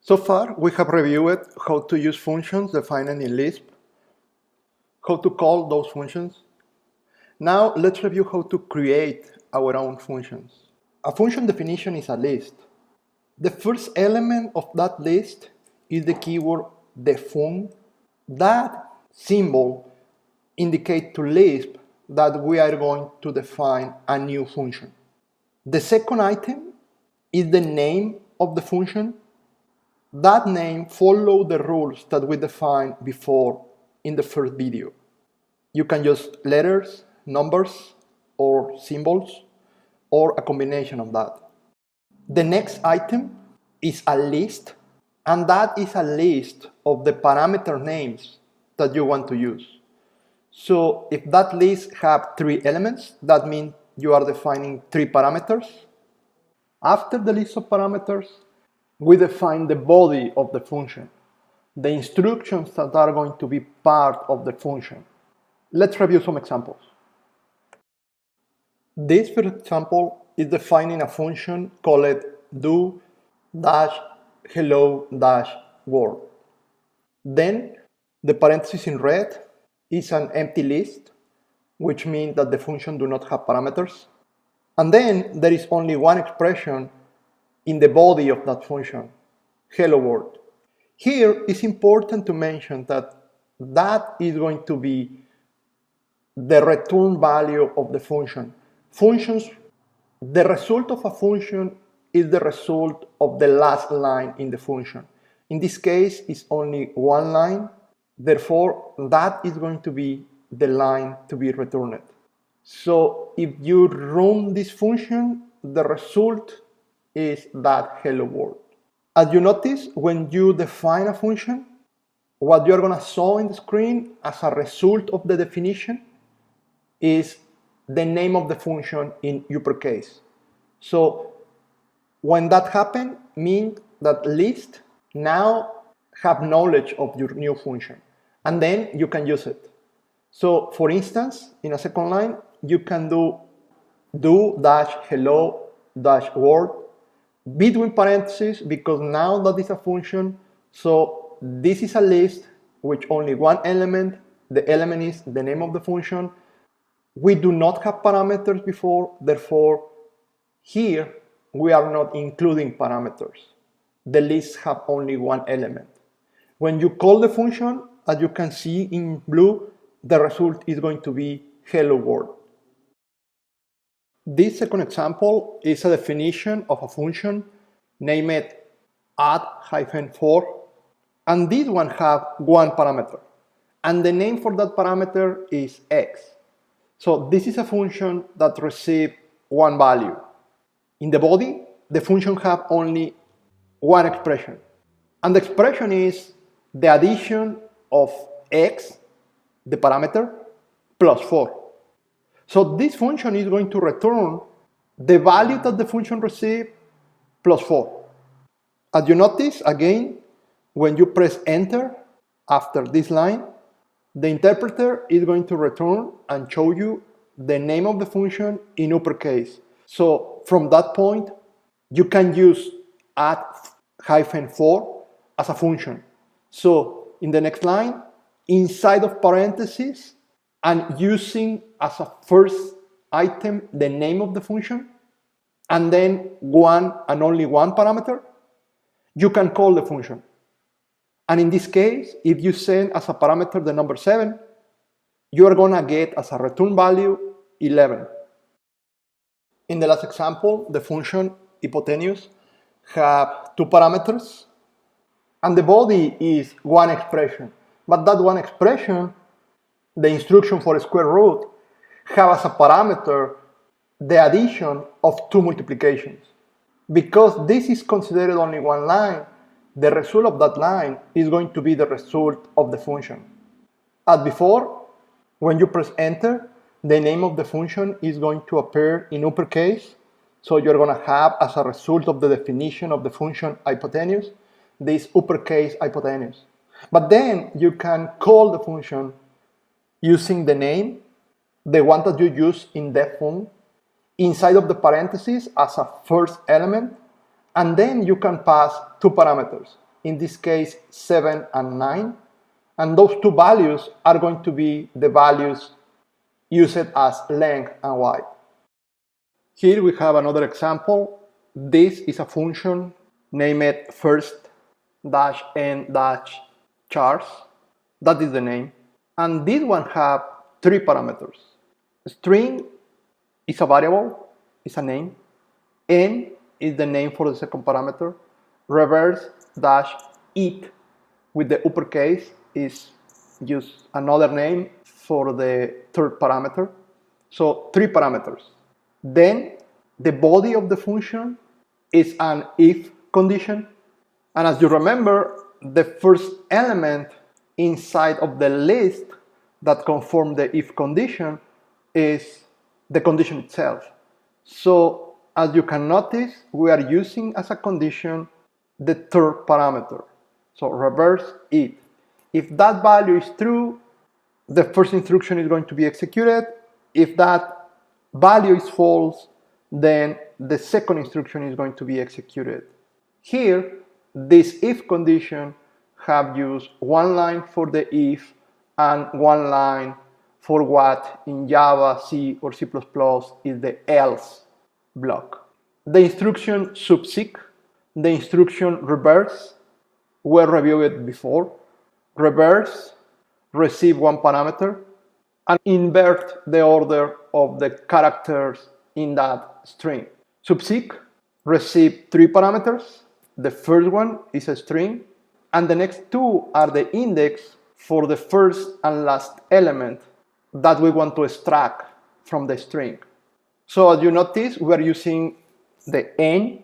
So far, we have reviewed how to use functions defined in Lisp, how to call those functions. Now, let's review how to create our own functions. A function definition is a list. The first element of that list is the keyword defun. That symbol indicates to Lisp that we are going to define a new function. The second item is the name of the function. That name follows the rules that we defined before in the first video. You can use letters, numbers, or symbols, or a combination of that. The next item is a list, and that is a list of the parameter names that you want to use. So if that list has 3 elements, that means you are defining 3 parameters. After the list of parameters, we define the body of the function, the instructions that are going to be part of the function. Let's review some examples. This, for example, is defining a function called do-hello-world. Then the parenthesis in red is an empty list, which means that the function does not have parameters. And then there is only one expression in the body of that function, hello world. Here it's important to mention that that is going to be the return value of the function. The result of a function is the result of the last line in the function. In this case, it's only one line. Therefore, that is going to be the line to be returned. So if you run this function, the result is that hello world. As you notice, when you define a function, what you're going to show in the screen as a result of the definition is the name of the function in uppercase. So when that happens, means that list now have knowledge of your new function, and then you can use it. So for instance, in a second line, you can do-hello-world between parentheses, because now that is a function. So this is a list with only one element. The element is the name of the function. We do not have parameters before, therefore here we are not including parameters. The list have only one element. When you call the function, as you can see in blue, the result is going to be hello world. This second example is a definition of a function named add-4, and this one has one parameter, and the name for that parameter is x. So this is a function that receives one value. In the body, the function has only one expression, and the expression is the addition of x, the parameter, plus 4. So this function is going to return the value that the function received plus 4. As you notice, again, when you press enter after this line, the interpreter is going to return and show you the name of the function in uppercase. So from that point, you can use add-4 as a function. So in the next line, inside of parentheses, and using as a first item the name of the function, and then one and only one parameter, you can call the function. And in this case, if you send as a parameter the number 7, you are going to get as a return value 11. In the last example, the function hypotenuse have 2 parameters, and the body is one expression. But that one expression, the instruction for a square root, have as a parameter the addition of 2 multiplications. Because this is considered only one line, the result of that line is going to be the result of the function. As before, when you press enter, the name of the function is going to appear in uppercase. So you're going to have, as a result of the definition of the function hypotenuse, this uppercase hypotenuse. But then you can call the function using the name, the one that you use in defun, inside of the parentheses as a first element, and then you can pass 2 parameters. in this case 7 and 9, and those two values are going to be the values used as length and width. Here we have another example. This is a function named first-n-chars. That is the name. And this one have three parameters. String is a variable, is a name. N is the name for the second parameter. Reverse-it with the uppercase is just another name for the third parameter. So three parameters. Then the body of the function is an if condition. And as you remember, the first element inside of the list that conforms the if condition is the condition itself. So as you can notice, we are using as a condition the third parameter. So reverse it. If that value is true, the first instruction is going to be executed. If that value is false, then the second instruction is going to be executed. Here, this if condition have used one line for the if and one line for what in Java, C, or C++ is the else block. The instruction subseq, the instruction reverse were reviewed before. Reverse, receive one parameter, and invert the order of the characters in that string. Subseq, receive three parameters. The first one is a string, and the next two are the index for the first and last element that we want to extract from the string. So as you notice, we are using the n,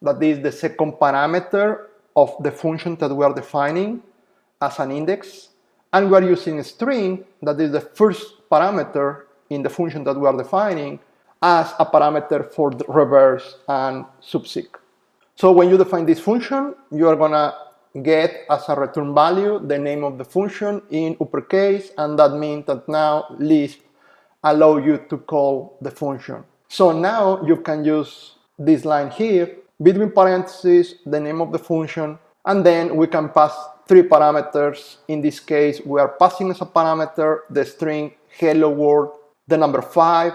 that is the second parameter of the function that we are defining, as an index, and we are using a string, that is the first parameter in the function that we are defining, as a parameter for the reverse and subseq. So when you define this function, you are gonna get as a return value the name of the function in uppercase, and that means that now Lisp allow you to call the function. So now you can use this line here, between parentheses, the name of the function, and then we can pass three parameters. In this case, we are passing as a parameter the string hello world, the number 5,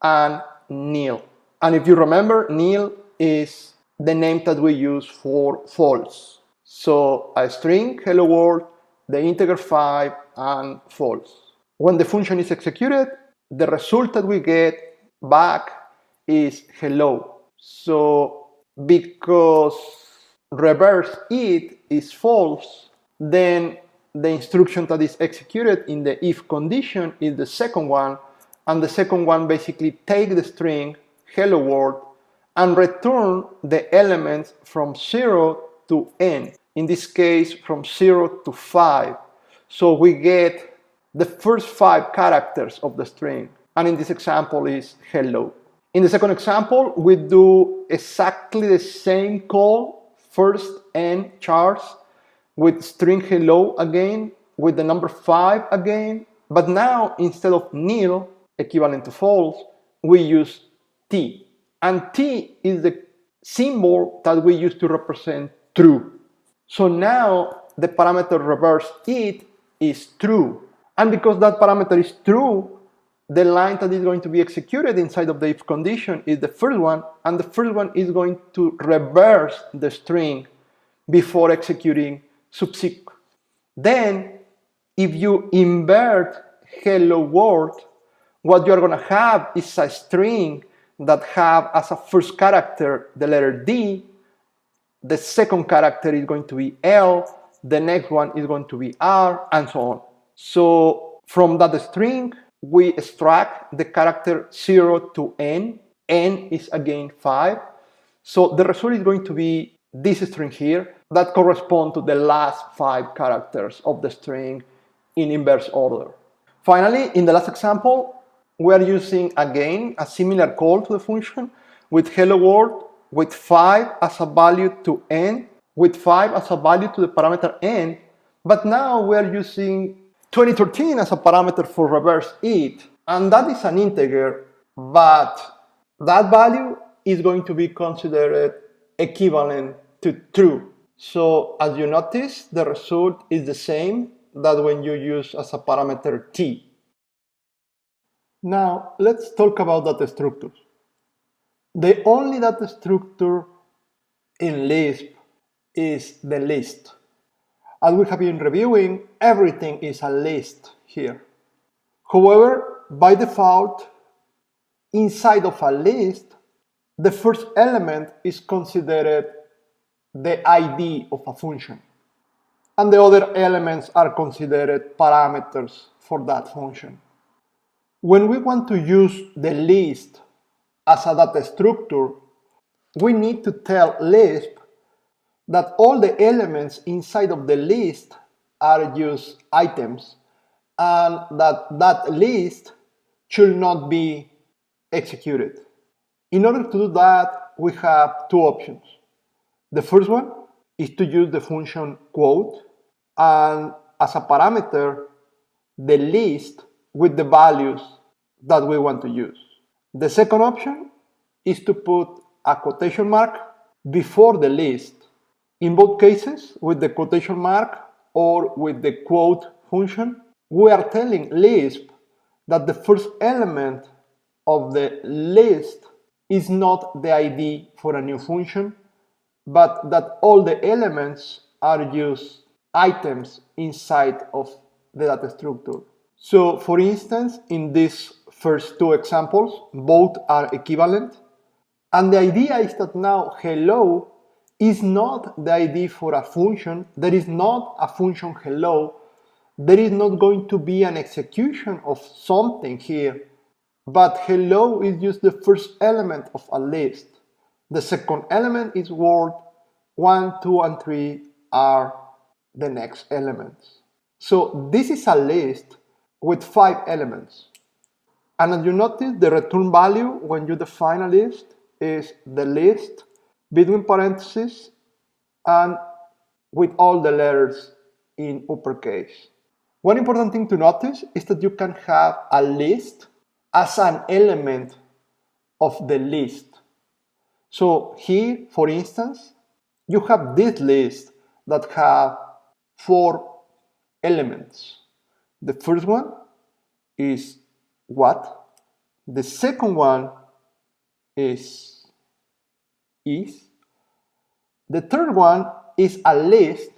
and nil. And if you remember, nil is the name that we use for false. So a string hello world, the integer 5, and false. When the function is executed, the result that we get back is hello. So because reverse it is false, then the instruction that is executed in the if condition is the second one, and the second one basically take the string hello world and return the elements from 0 to n, in this case from 0 to 5. So we get the first 5 characters of the string, and in this example is hello. In the second example, we do exactly the same call, first-n-chars, with string hello again, with the number 5 again, but now instead of nil, equivalent to false, we use t. And t is the symbol that we use to represent true. So now the parameter reverse it is true. And because that parameter is true, the line that is going to be executed inside of the if condition is the first one, and the first one is going to reverse the string before executing subseq. Then, if you invert hello world, what you're going to have is a string that have as a first character the letter D, the second character is going to be L, the next one is going to be R, and so on. So from that string, we extract the character 0 to n. N is again 5. So the result is going to be this string here that corresponds to the last 5 characters of the string in inverse order. Finally, in the last example, we are using again a similar call to the function with hello world, with 5 as a value to n, with 5 as a value to the parameter n, but now we are using 2013 as a parameter for reverse it, and that is an integer, but that value is going to be considered equivalent to true. So as you notice, the result is the same that when you use as a parameter t. Now let's talk about data structures. The only data structure in Lisp is the list. As we have been reviewing, everything is a list here. However, by default, inside of a list, the first element is considered the ID of a function, and the other elements are considered parameters for that function. When we want to use the list as a data structure, we need to tell Lisp that all the elements inside of the list are just items, and that list should not be executed. In order to do that, we have two options. The first one is to use the function quote, and as a parameter, the list with the values that we want to use. The second option is to put a quotation mark before the list. In both cases, with the quotation mark or with the quote function, we are telling Lisp that the first element of the list is not the ID for a new function, but that all the elements are just items inside of the data structure. So for instance, in these first two examples, both are equivalent. And the idea is that now hello is not the ID for a function. There is not a function hello. There is not going to be an execution of something here. But hello is just the first element of a list. The second element is word 1, 2, and 3 are the next elements. So this is a list with 5 elements. And as you notice, the return value when you define a list is the list between parentheses and with all the letters in uppercase. One important thing to notice is that you can have a list as an element of the list. So here, for instance, you have this list that have 4 elements. The first one is what. The second one is. The third one is a list,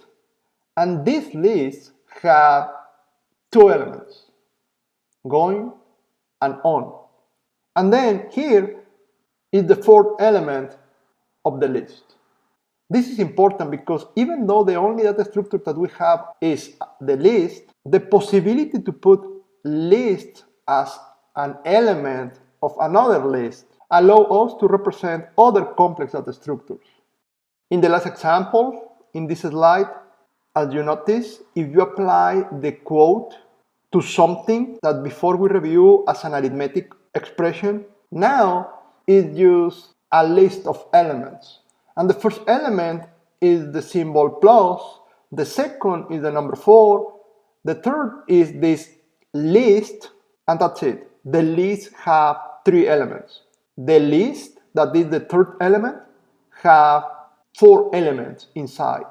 and this list have 2 elements, going and on. And then here is the fourth element of the list. This is important because even though the only data structure that we have is the list, the possibility to put list as an element of another list allow us to represent other complex data structures. In the last example, in this slide, as you notice, if you apply the quote to something that before we review as an arithmetic expression, now it uses a list of elements. And the first element is the symbol plus, the second is the number 4, the third is this list, and that's it. The list have 3 elements. The list, that is the third element, have 4 elements inside.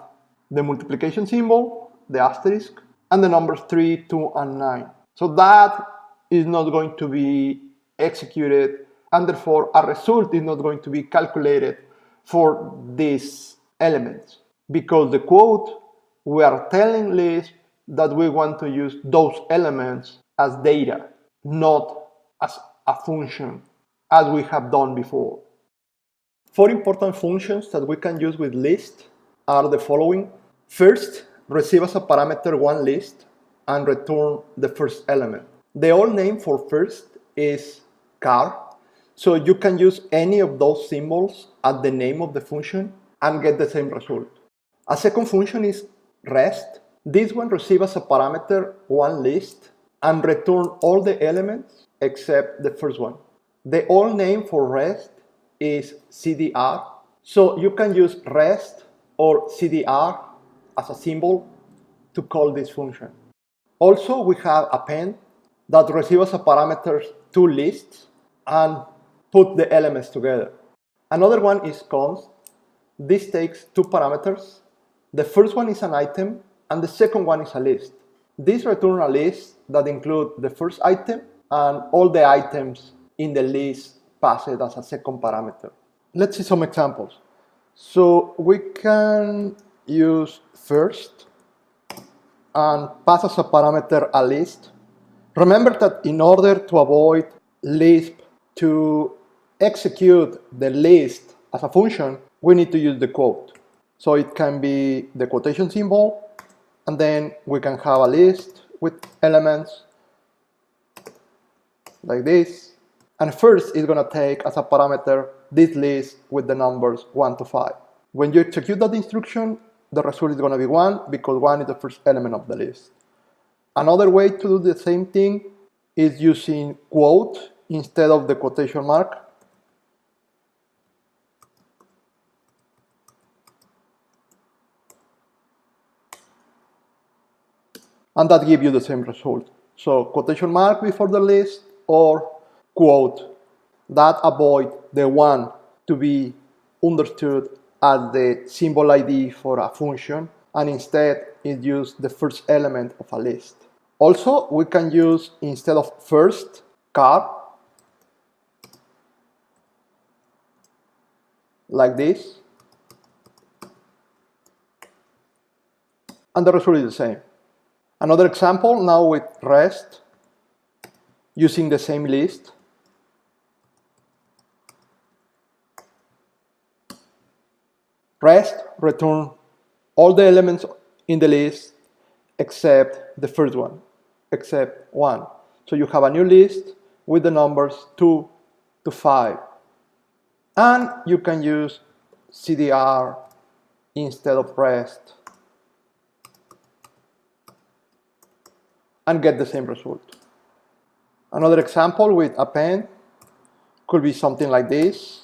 The multiplication symbol, the asterisk, and the numbers 3, 2, and 9. So that is not going to be executed, and therefore a result is not going to be calculated for these elements. Because the quote, we are telling Lisp that we want to use those elements as data, not as a function, as we have done before. 4 important functions that we can use with list are the following. First, receive as a parameter one list and return the first element. The old name for first is char, so you can use any of those symbols at the name of the function and get the same result. A second function is rest. This one receives as a parameter one list and return all the elements except the first one. The old name for rest is CDR, so you can use rest or CDR as a symbol to call this function. Also, we have append that receives as a parameter 2 lists and put the elements together. Another one is const. This takes 2 parameters The first one is an item and the second one is a list. This returns a list that includes the first item and all the items in the list passed as a second parameter. Let's see some examples. So we can use first and pass as a parameter a list. Remember that in order to avoid Lisp to execute the list as a function, we need to use the quote. So it can be the quotation symbol, and then we can have a list with elements like this. And first it's going to take as a parameter this list with the numbers 1 to 5. When you execute that instruction, the result is going to be 1 because 1 is the first element of the list. Another way to do the same thing is using quote instead of the quotation mark. And that gives you the same result. So quotation mark before the list or quote. That avoids the 1 to be understood as the symbol ID for a function, and instead it uses the first element of a list. Also, we can use, instead of first, car, like this, and the result is the same. Another example now with rest, using the same list. Rest returns all the elements in the list except the first one, except 1. So you have a new list with the numbers 2 to 5. And you can use CDR instead of rest and get the same result. Another example with append could be something like this.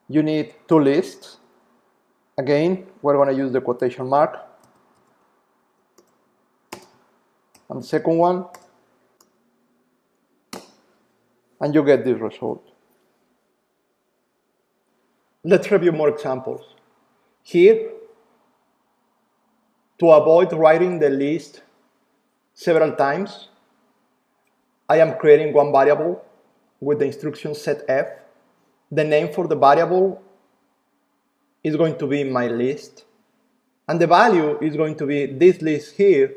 You need 2 lists. Again, we're going to use the quotation mark. And the second one. And you get this result. Let's review more examples. Here, to avoid writing the list several times, I am creating one variable with the instruction setF. The name for the variable is going to be my list, and the value is going to be this list here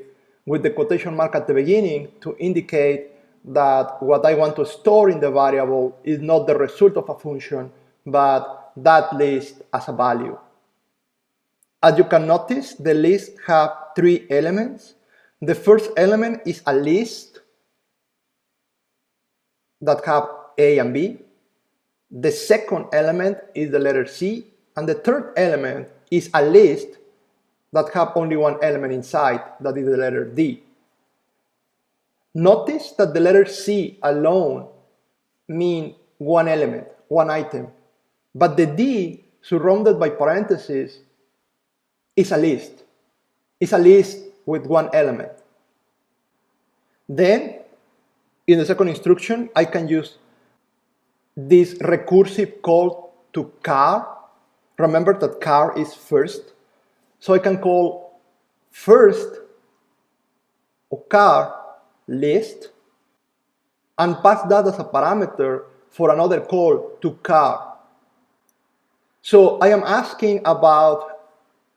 with the quotation mark at the beginning to indicate that what I want to store in the variable is not the result of a function, but that list as a value. As you can notice, the list has 3 elements. The first element is a list that have A and B. The second element is the letter C, and the third element is a list that have only one element inside, that is the letter D. Notice that the letter C alone means one element, one item, but the D surrounded by parentheses is a list. It's a list with one element. Then, in the second instruction, I can use this recursive call to car. Remember that car is first. So I can call first or car list and pass that as a parameter for another call to car. So I am asking about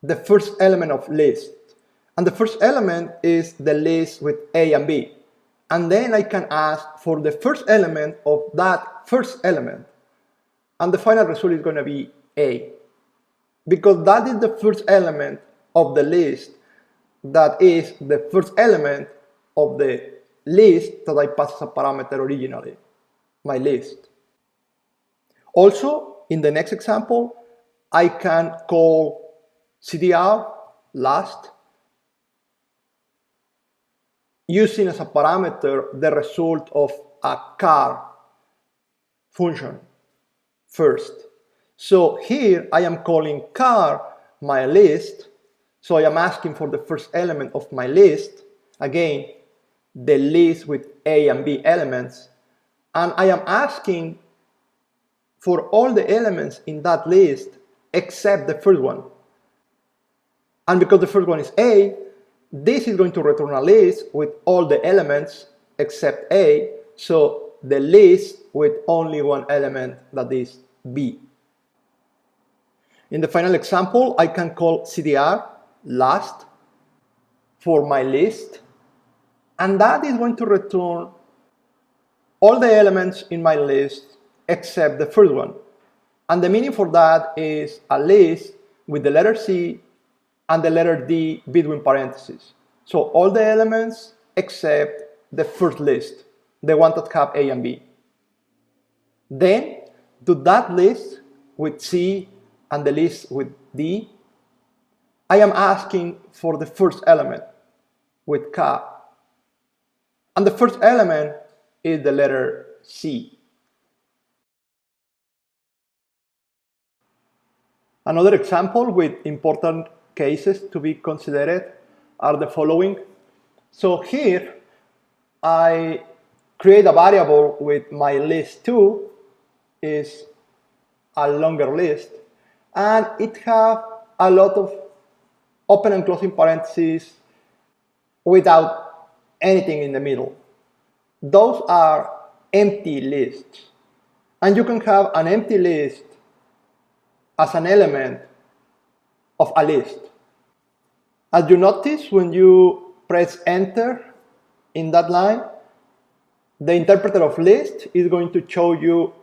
the first element of list. And the first element is the list with A and B. And then I can ask for the first element of that first element. And the final result is going to be A. Because that is the first element of the list, that is the first element of the list that I passed as a parameter originally, my list. Also, in the next example, I can call CDR last, using as a parameter the result of a car function first. So here I am calling car my list, so I am asking for the first element of my list, again the list with A and B elements, and I am asking for all the elements in that list except the first one, And because the first one is A, this is going to return a list with all the elements except A, so the list with only one element, that is B. In the final example, I can call CDR last for my list, and that is going to return all the elements in my list except the first one. And the meaning for that is a list with the letter C and the letter D between parentheses. So all the elements except the first list, the one that have A and B. Then to that list with C and the list with D, I am asking for the first element with K. And the first element is the letter C. Another example with important cases to be considered are the following. So here I create a variable with my list2 is a longer list, and it has a lot of open and closing parentheses without anything in the middle. Those are empty lists, and you can have an empty list as an element of a list. As you notice, when you press enter in that line, the interpreter of list is going to show you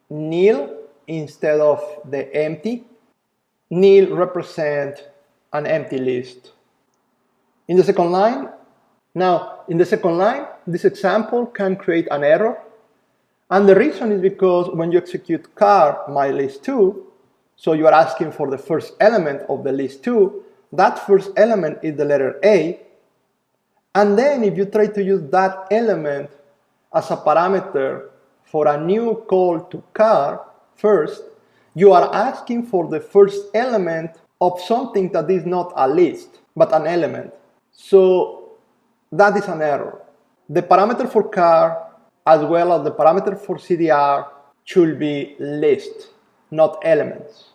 nil instead of the empty. Nil represents an empty list. In the second line, this example can create an error, and the reason is because when you execute car my list2, so you are asking for the first element of the list2, that first element is the letter A, and then if you try to use that element as a parameter for a new call to car first, you are asking for the first element of something that is not a list, but an element. So that is an error. The parameter for car, as well as the parameter for CDR, should be list, not elements.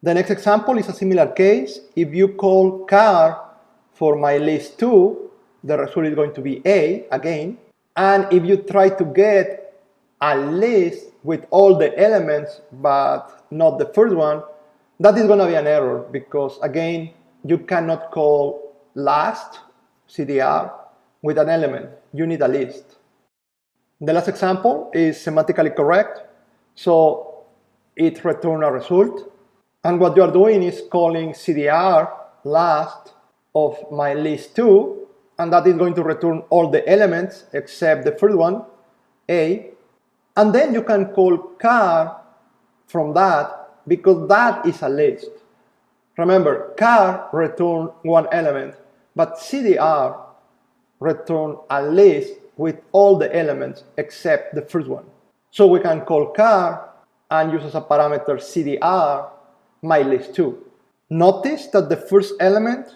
The next example is a similar case. If you call car for my list2, the result is going to be A again. And if you try to get a list with all the elements but not the first one, that is going to be an error, because again, you cannot call last CDR with an element. You need a list. The last example is semantically correct, so it returns a result. And what you are doing is calling CDR last of my list2, and that is going to return all the elements except the first one, A. And then you can call car from that, because that is a list. Remember, car returns one element, but CDR returns a list with all the elements except the first one. So we can call car and use as a parameter CDR my list2. Notice that the first element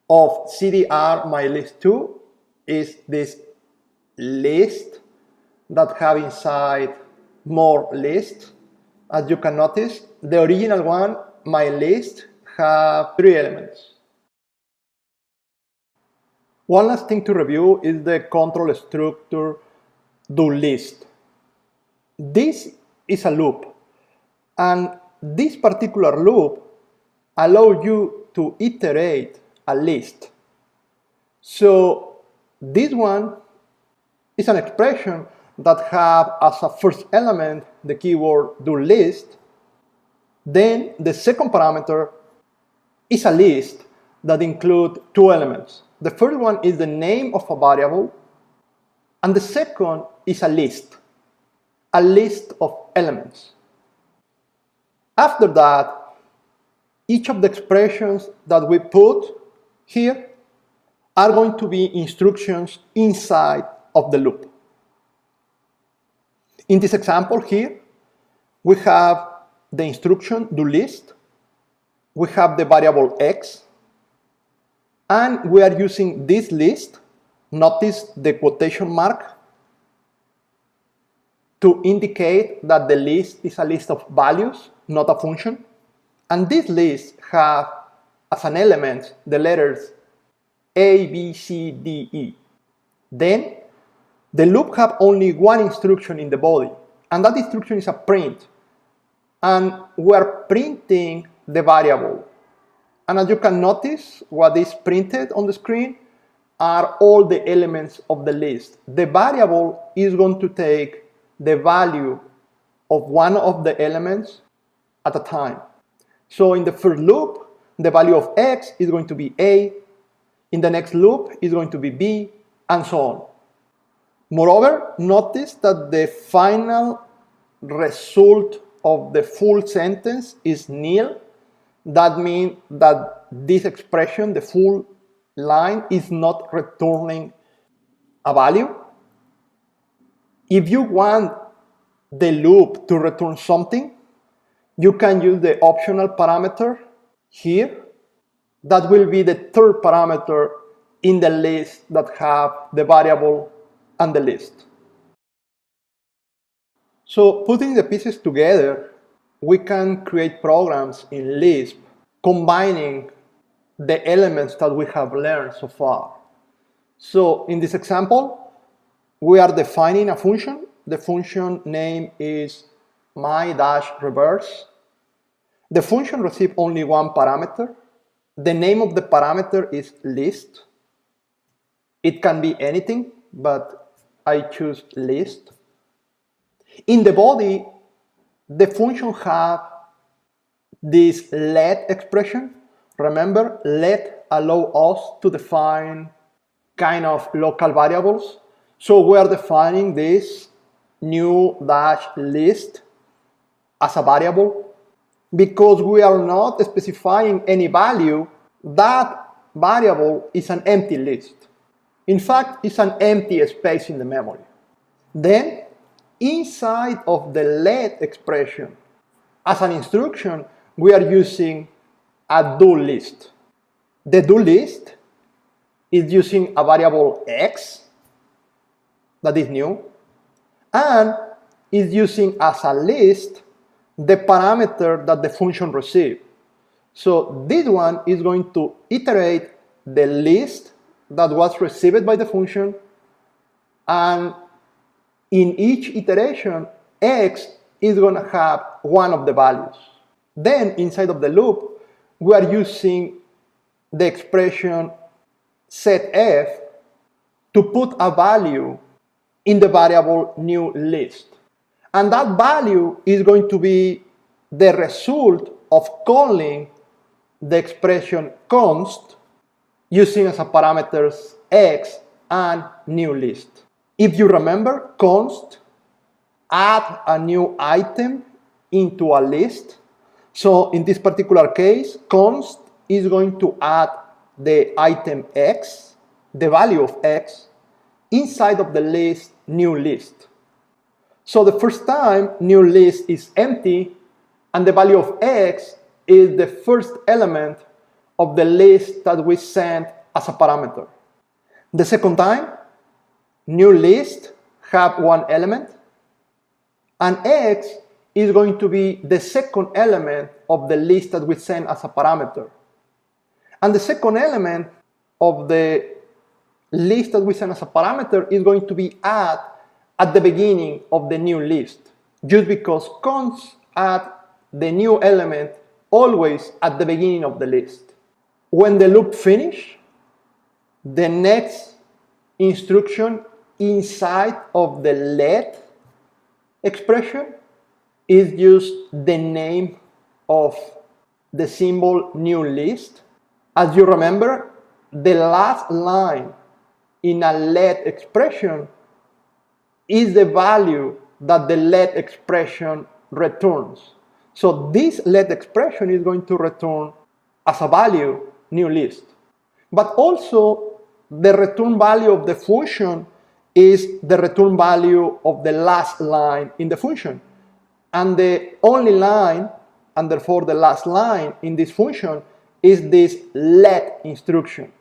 of CDR my list2 is this list that have inside more lists. As you can notice, the original one, my list, have 3 elements. One last thing to review is the control structure dolist. This is a loop, and this particular loop allows you to iterate a list. So this one is an expression that have as a first element the keyword dolist. Then the second parameter is a list that includes 2 elements. The first one is the name of a variable, and the second is a list of elements. After that, each of the expressions that we put here are going to be instructions inside of the loop. In this example here, we have the instruction dolist, we have the variable x, and we are using this list. Notice the quotation mark to indicate that the list is a list of values, not a function. And this list has as an element the letters A, B, C, D, E. Then the loop have only one instruction in the body, and that instruction is a print. And we're printing the variable. And as you can notice, what is printed on the screen are all the elements of the list. The variable is going to take the value of one of the elements at a time. So in the first loop, the value of X is going to be A. In the next loop, is going to be B, and so on. Moreover, notice that the final result of the full sentence is nil. That means that this expression, the full line, is not returning a value. If you want the loop to return something, you can use the optional parameter here. That will be the third parameter in the list that have the variable and the list. So putting the pieces together, we can create programs in Lisp combining the elements that we have learned so far. So in this example, we are defining a function. The function name is my-reverse. The function receives only one parameter. The name of the parameter is list. It can be anything, but I choose list. In the body, the function has this let expression. Remember, let allow us to define kind of local variables. So we are defining this new dash list as a variable. Because we are not specifying any value, that variable is an empty list. In fact, it's an empty space in the memory. Then, inside of the let expression, as an instruction, we are using a do list. The do list is using a variable x, that is new, and is using as a list the parameter that the function receives. So this one is going to iterate the list that was received by the function, and in each iteration, x is going to have one of the values. Then inside of the loop, we are using the expression setf to put a value in the variable new list. And that value is going to be the result of calling the expression const using as a parameters x and new list. If you remember, const add a new item into a list. So in this particular case, const is going to add the item x, the value of x, inside of the list new list. So the first time new list is empty and the value of x is the first element of the list that we sent as a parameter. The second time, new list have one element and x is going to be the second element of the list that we send as a parameter. And the second element of the list that we send as a parameter is going to be added at the beginning of the new list, just because const add the new element always at the beginning of the list. When the loop finish, the next instruction inside of the let expression is just the name of the symbol new list. As you remember, the last line in a let expression is the value that the let expression returns. So this let expression is going to return as a value new list. But also the return value of the function is the return value of the last line in the function. And the only line, and therefore the last line in this function, is this let instruction.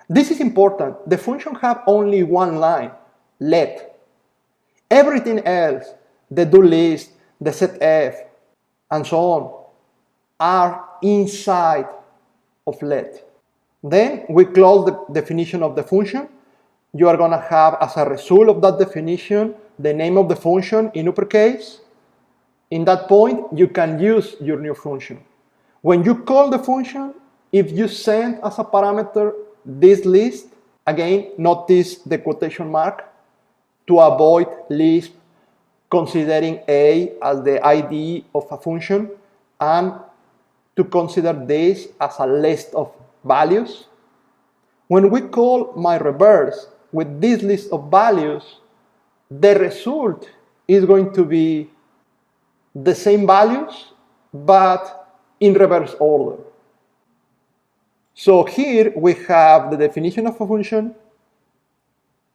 This is important. The function have only one line, let. Everything else, the do list, the setf, and so on, are inside of let. Then we close the definition of the function. You are going to have, as a result of that definition, the name of the function in uppercase. In that point, you can use your new function. When you call the function, if you send as a parameter this list, again, notice the quotation mark to avoid Lisp considering A as the ID of a function and to consider this as a list of values. When we call my reverse with this list of values, the result is going to be the same values, but in reverse order. So here we have the definition of a function,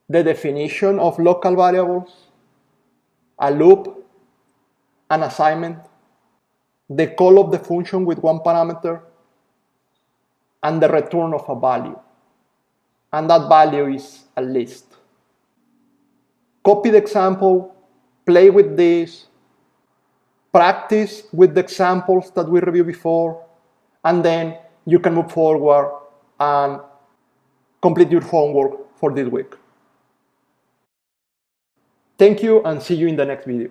the definition of local variables, a loop, an assignment, the call of the function with one parameter, and the return of a value. And that value is a list. Copy the example, play with this, practice with the examples that we reviewed before, and then you can move forward and complete your homework for this week. Thank you and see you in the next video.